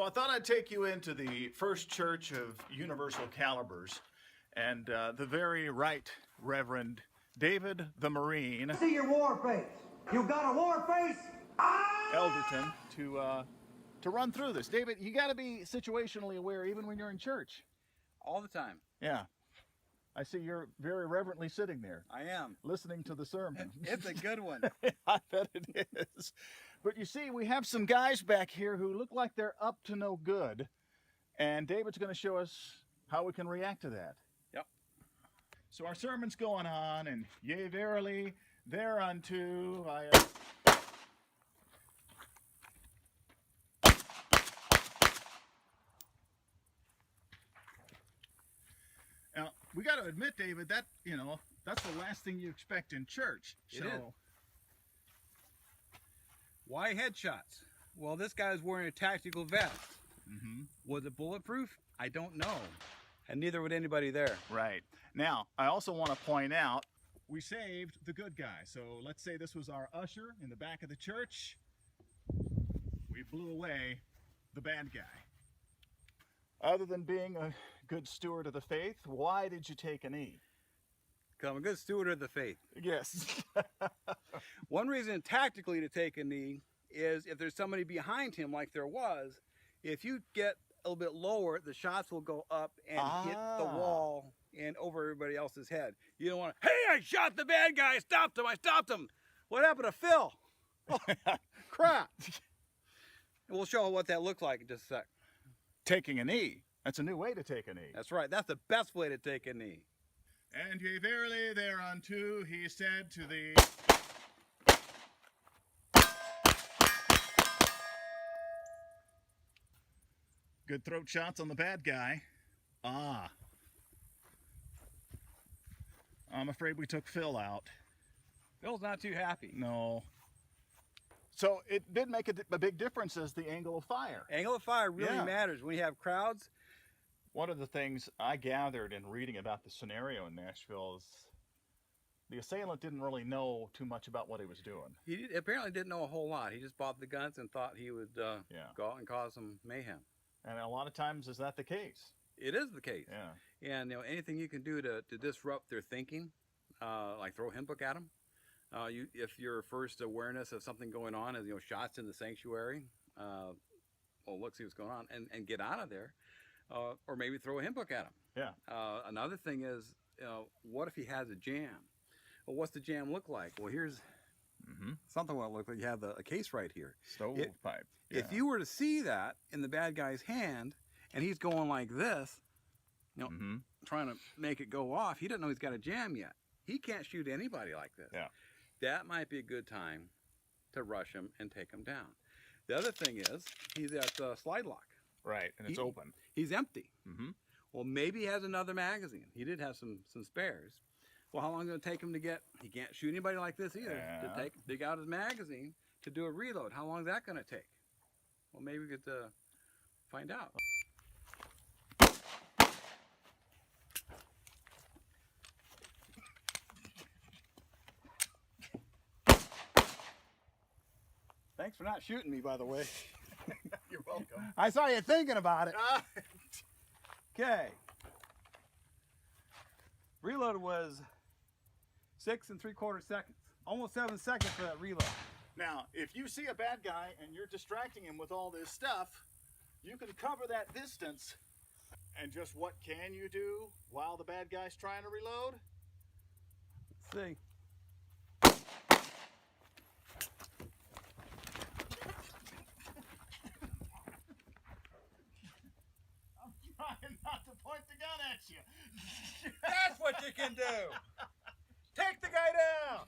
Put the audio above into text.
I thought I'd take you into the First Church of Universal Calibers and the very right Reverend David the Marine See your war face. You got a war face? Elderton to run through this. David, you got to be situationally aware even when you're in church. All the time. Yeah. I see you're very reverently sitting there. I am. Listening to the sermon. It's a good one. I bet it is. But you see, we have some guys back here who look like they're up to no good. And David's going to show us how we can react to that. Yep. So our sermon's going on, and yea, verily, thereunto I... Now, we got to admit, David, that, that's the last thing you expect in church. It is. Why headshots? Well, this guy's wearing a tactical vest. Mm-hmm. Was it bulletproof? I don't know. And neither would anybody there. Right. Now, I also want to point out, we saved the good guy. So let's say this was our usher in the back of the church. We blew away the bad guy. Other than being a good steward of the faith, why did you take an E? I'm a good steward of the faith. Yes. One reason tactically to take a knee is if there's somebody behind him like there was, if you get a little bit lower, the shots will go up and hit the wall and over everybody else's head. You don't want to, hey, I shot the bad guy, I stopped him. What happened to Phil? Oh, crap. And we'll show what that looked like in just a sec. Taking a knee. That's a new way to take a knee. That's right. That's the best way to take a knee. And yea, verily, thereunto he said to the... Good throat shots on the bad guy. I'm afraid we took Phil out. Phil's not too happy. No. So it did make a big difference as the angle of fire. Angle of fire really matters. When you have crowds, one of the things I gathered in reading about the scenario in Nashville is the assailant didn't really know too much about what he was doing. He apparently didn't know a whole lot. He just bought the guns and thought he would go out and cause some mayhem. And a lot of times, is that the case? It is the case. Yeah. And anything you can do to disrupt their thinking, like throw a hymn book at them. If your first awareness of something going on is shots in the sanctuary, well, look, see what's going on, and get out of there. Or maybe throw a hymn book at him. Yeah. Another thing is, what if he has a jam? Well, what's the jam look like? Well, here's something what it looks like. You have a case right here. Stovepipe. If you were to see that in the bad guy's hand, and he's going like this, trying to make it go off, he doesn't know he's got a jam yet. He can't shoot anybody like this. Yeah. That might be a good time to rush him and take him down. The other thing is, he's at slide lock. Right, and it's open. He's empty. Mm-hmm. Well, maybe he has another magazine. He did have some spares. Well, how long is it going to take him to get? He can't shoot anybody like this either. Yeah. To dig out his magazine to do a reload. How long is that going to take? Well, maybe we could find out. Thanks for not shooting me, by the way. You're welcome. I saw you thinking about it. Okay. Reload was 6 3/4 seconds. Almost 7 seconds for that reload. Now, if you see a bad guy and you're distracting him with all this stuff, you can cover that distance. And just what can you do while the bad guy's trying to reload? Let's see. Trying not to point the gun at you. That's what you can do. Take the guy down.